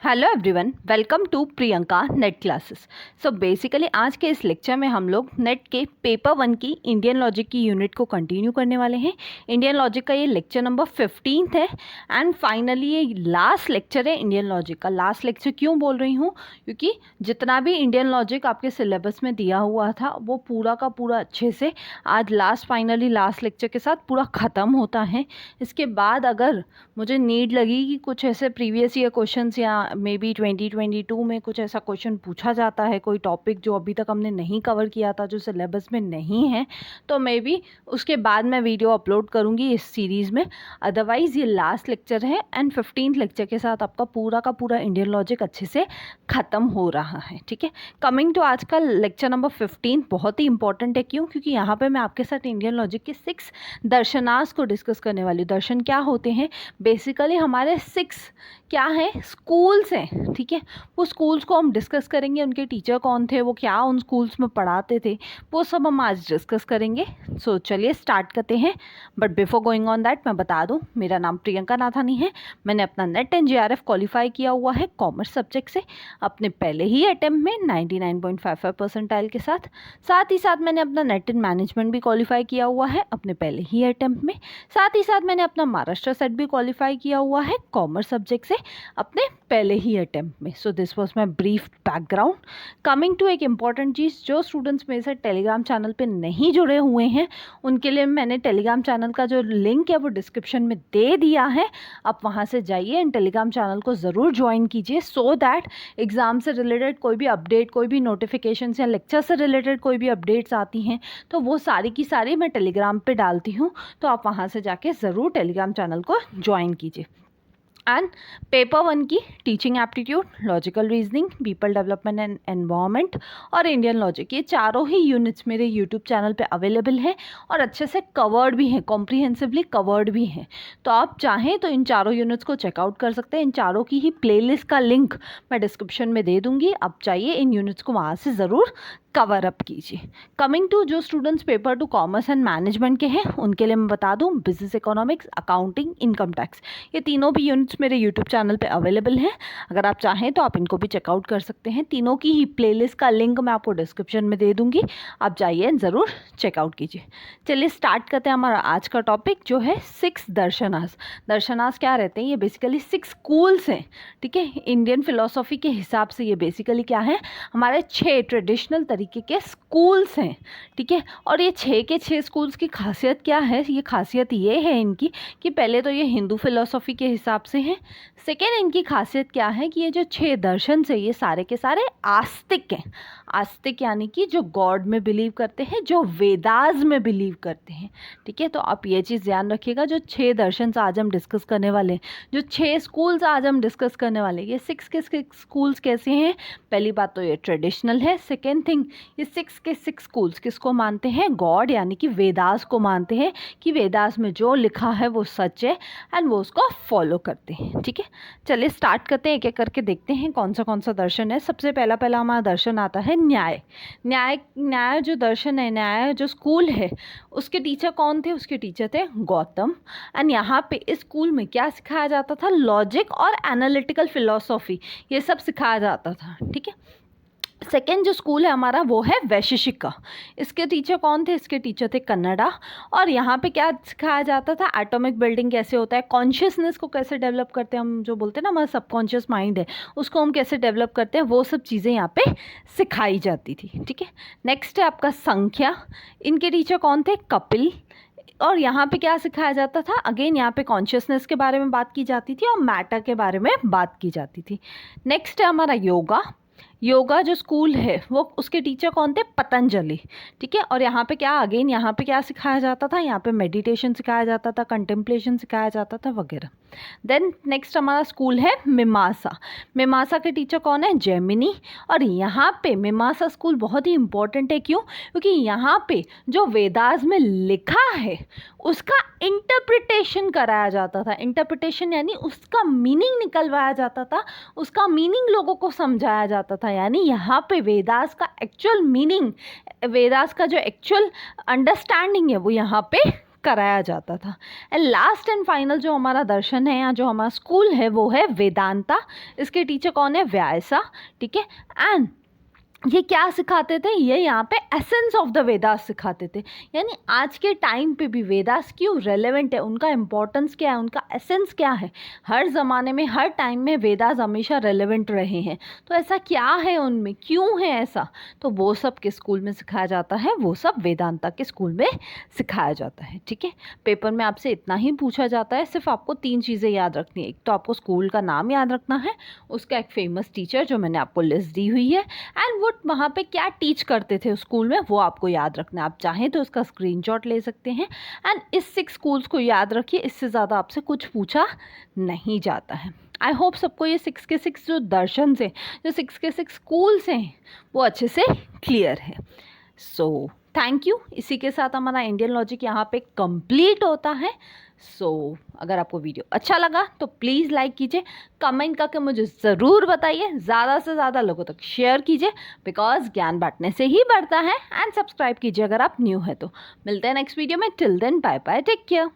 Hello everyone, welcome to Priyanka NET classes. So basically आज के इस लेक्चर में हम लोग नेट के पेपर 1 की इंडियन लॉजिक की यूनिट को कंटिन्यू करने वाले हैं। इंडियन लॉजिक का ये लेक्चर नंबर 15 है एंड फाइनली ये लास्ट लेक्चर है इंडियन लॉजिक का। लास्ट लेक्चर क्यों बोल रही हूँ, क्योंकि जितना भी इंडियन लॉजिक आपके सिलेबस में दिया हुआ था वो पूरा का पूरा अच्छे से आज फाइनली लास्ट लेक्चर के साथ पूरा ख़त्म होता है। इसके बाद अगर मुझे नीड लगी कि कुछ ऐसे प्रीवियस ईयर क्वेश्चन या मे बी 2022 में कुछ ऐसा क्वेश्चन पूछा जाता है, कोई टॉपिक जो अभी तक हमने नहीं कवर किया था, जो सिलेबस में नहीं है, तो मे बी उसके बाद मैं वीडियो अपलोड करूँगी इस सीरीज़ में। अदरवाइज़ ये लास्ट लेक्चर है एंड 15th लेक्चर के साथ आपका पूरा का पूरा इंडियन लॉजिक अच्छे से ख़त्म हो रहा है। ठीक है, कमिंग टू आज का लेक्चर नंबर 15 बहुत ही इंपॉर्टेंट है। क्यों? क्योंकि यहाँ पर मैं आपके साथ इंडियन लॉजिक के 6 दर्शनास को डिस्कस करने वाली हूँ। दर्शन क्या होते हैं? बेसिकली हमारे 6 क्या है, स्कूल्स हैं। ठीक है, वो स्कूल्स को हम डिस्कस करेंगे, उनके टीचर कौन थे, वो क्या उन स्कूल्स में पढ़ाते थे, वो सब हम आज डिस्कस करेंगे। सो चलिए स्टार्ट करते हैं। But before going on that मैं बता दूं, मेरा नाम प्रियंका नाथानी है। मैंने अपना नेट एंड JRF क्वालिफाई किया हुआ है कॉमर्स सब्जेक्ट से अपने पहले ही अटेम्प्ट में 99.55 परसेंटाइल के साथ। साथ ही साथ मैंने अपना नेट एंड मैनेजमेंट भी क्वालिफाई किया हुआ है अपने पहले ही अटेम्प्ट में। साथ ही साथ मैंने अपना महाराष्ट्र सेट भी क्वालिफाई किया हुआ है कॉमर्स सब्जेक्ट से अपने पहले ही अटेम्प्ट में। So this was my brief background. Coming to एक इम्पॉर्टेंट चीज़, जो स्टूडेंट्स मेरे साथ टेलीग्राम चैनल पे नहीं जुड़े हुए हैं उनके लिए मैंने टेलीग्राम चैनल का जो लिंक है वो डिस्क्रिप्शन में दे दिया है। आप वहाँ से जाइए एंड टेलीग्राम चैनल को ज़रूर ज्वाइन कीजिए, सो दैट एग्ज़ाम से रिलेटेड कोई भी अपडेट, कोई भी नोटिफिकेशन या लेक्चर से रिलेटेड कोई भी अपडेट्स आती हैं तो वो सारी की सारी मैं टेलीग्राम पर डालती हूँ। तो आप वहाँ से जाके ज़रूर टेलीग्राम चैनल को ज्वाइन कीजिए। एंड पेपर 1 की teaching aptitude, logical reasoning, people development and environment और इंडियन लॉजिक, ये चारों ही यूनिट्स मेरे यूट्यूब चैनल पे अवेलेबल हैं और अच्छे से कवर्ड भी हैं, कॉम्प्रिहेंसिवली कवर्ड भी हैं। तो आप चाहें तो इन चारों यूनिट्स को चेकआउट कर सकते हैं। इन चारों की ही प्लेलिस्ट का लिंक मैं डिस्क्रिप्शन में दे दूँगी। आप चाहिए इन यूनिट्स को वहाँ से ज़रूर कवर अप कीजिए। कमिंग टू जो students paper 2 commerce and management के हैं उनके लिए मैं बता दूं, business economics, accounting, income tax, ये तीनों भी यूनिट्स मेरे यूट्यूब चैनल पे अवेलेबल हैं। अगर आप चाहें तो आप इनको भी चेकआउट कर सकते हैं। तीनों की ही प्लेलिस्ट का लिंक मैं आपको डिस्क्रिप्शन में दे दूंगी, आप जाइए ज़रूर चेकआउट कीजिए। चलिए स्टार्ट करते हैं हमारा आज का टॉपिक जो है 6 दर्शनास। दर्शनास क्या रहते हैं? ये बेसिकली 6 स्कूल्स हैं। ठीक है, इंडियन फिलोसॉफी के हिसाब से ये बेसिकली क्या है, हमारे 6 ट्रेडिशनल तरीके के स्कूल्स हैं। ठीक है, और ये 6 के 6 स्कूल्स की खासियत क्या है? ये खासियत ये है इनकी कि पहले तो ये हिंदू फिलोसॉफी के हिसाब से हैं। सेकेंड, इनकी खासियत क्या है कि ये जो 6 दर्शन से ये सारे के सारे आस्तिक हैं। आस्तिक यानी कि जो गॉड में बिलीव करते हैं, जो वेदास में बिलीव करते हैं। ठीक है, तो आप ये चीज़ ध्यान रखिएगा, जो 6 दर्शन आज हम डिस्कस करने वाले हैं, जो 6 स्कूल्स आज हम डिस्कस करने वाले हैं, ये 6 के 6 स्कूल्स कैसे हैं? पहली बात तो ये ट्रेडिशनल है। सेकेंड थिंग, ये 6 के 6 स्कूल्स किसको मानते हैं? गॉड यानी कि वेदास को मानते हैं कि वेदास में जो लिखा है वो सच है एंड वो उसको फॉलो करते हैं। ठीक है, चलिए स्टार्ट करते हैं, एक एक करके देखते हैं कौन सा दर्शन है। सबसे पहला हमारा दर्शन आता है न्याय। न्याय जो दर्शन है, न्याय जो स्कूल है, उसके टीचर कौन थे? उसके टीचर थे गौतम। एंड यहाँ पे इस स्कूल में क्या सिखाया जाता था? लॉजिक और एनालिटिकल फिलोसॉफी, ये सब सिखाया जाता था। ठीक है, सेकेंड जो स्कूल है हमारा वो है वैशेषिका। इसके टीचर कौन थे? इसके टीचर थे कन्नड़ा। और यहाँ पे क्या सिखाया जाता था? एटॉमिक बिल्डिंग कैसे होता है, कॉन्शियसनेस को कैसे डेवलप करते हैं, हम जो बोलते हैं ना हमारा सबकॉन्शियस माइंड है उसको हम कैसे डेवलप करते हैं, वो सब चीज़ें यहाँ पे सिखाई जाती थी। ठीक है, नेक्स्ट है आपका संख्या। इनके टीचर कौन थे? कपिल। और यहाँ पे क्या सिखाया जाता था? अगेन यहाँ पे कॉन्शियसनेस के बारे में बात की जाती थी और मैटर के बारे में बात की जाती थी। नेक्स्ट है हमारा योगा। योगा जो स्कूल है वो, उसके टीचर कौन थे? पतंजलि। ठीक है, और यहाँ पे क्या, अगेन यहाँ पे क्या सिखाया जाता था? यहाँ पे मेडिटेशन सिखाया जाता था, कंटेम्पलेशन सिखाया जाता था वगैरह। देन नेक्स्ट हमारा स्कूल है मीमांसा। मीमांसा के टीचर कौन है? जैमिनी। और यहाँ पे मीमांसा स्कूल बहुत ही इंपॉर्टेंट है। क्यों? क्योंकि यहाँ पे जो वेदास में लिखा है उसका इंटरप्रिटेशन कराया जाता था। इंटरप्रिटेशन यानी उसका मीनिंग निकलवाया जाता था, उसका मीनिंग लोगों को समझाया जाता था। यानी यहाँ पे वेदास का एक्चुअल मीनिंग, वेदास का जो एक्चुअल अंडरस्टैंडिंग है वो यहाँ पे कराया जाता था। एंड लास्ट एंड फाइनल जो हमारा दर्शन है या जो हमारा स्कूल है वो है वेदांता। इसके टीचर कौन है? व्यासा। ठीक है। एंड ये क्या सिखाते थे? ये यहाँ पे एसेंस ऑफ द वेदास सिखाते थे। यानी आज के टाइम पे भी वेदास क्यों रेलेवेंट है, उनका इम्पोर्टेंस क्या है, उनका एसेंस क्या है। हर ज़माने में हर टाइम में वेदास हमेशा रेलेवेंट रहे हैं। तो ऐसा क्या है उनमें, क्यों है ऐसा, तो वो सब के स्कूल में सिखाया जाता है, वो सब वेदांता के स्कूल में सिखाया जाता है। ठीक है। पेपर में आपसे इतना ही पूछा जाता है, सिर्फ आपको 3 चीज़ें याद रखनी है। एक तो आपको स्कूल का नाम याद रखना है, उसका एक फेमस टीचर जो मैंने आपको लिस्ट दी हुई है, एंड वो वहाँ पे क्या टीच करते थे उस स्कूल में वो आपको याद रखना है। आप चाहें तो उसका स्क्रीनशॉट ले सकते हैं। एंड इस 6 स्कूल्स को याद रखिए, इससे ज़्यादा आपसे कुछ पूछा नहीं जाता है। आई होप सबको ये 6 के 6 जो दर्शन हैं, जो 6 के 6 स्कूल्स हैं, वो अच्छे से क्लियर है। So thank you. इसी के साथ हमारा इंडियन लॉजिक यहाँ पे कंप्लीट होता है। अगर आपको वीडियो अच्छा लगा तो प्लीज़ लाइक कीजिए, कमेंट करके मुझे ज़रूर बताइए, ज़्यादा से ज़्यादा लोगों तक शेयर कीजिए, बिकॉज ज्ञान बांटने से ही बढ़ता है। एंड सब्सक्राइब कीजिए अगर आप न्यू है तो। मिलते हैं नेक्स्ट वीडियो में। Till then bye bye, take care.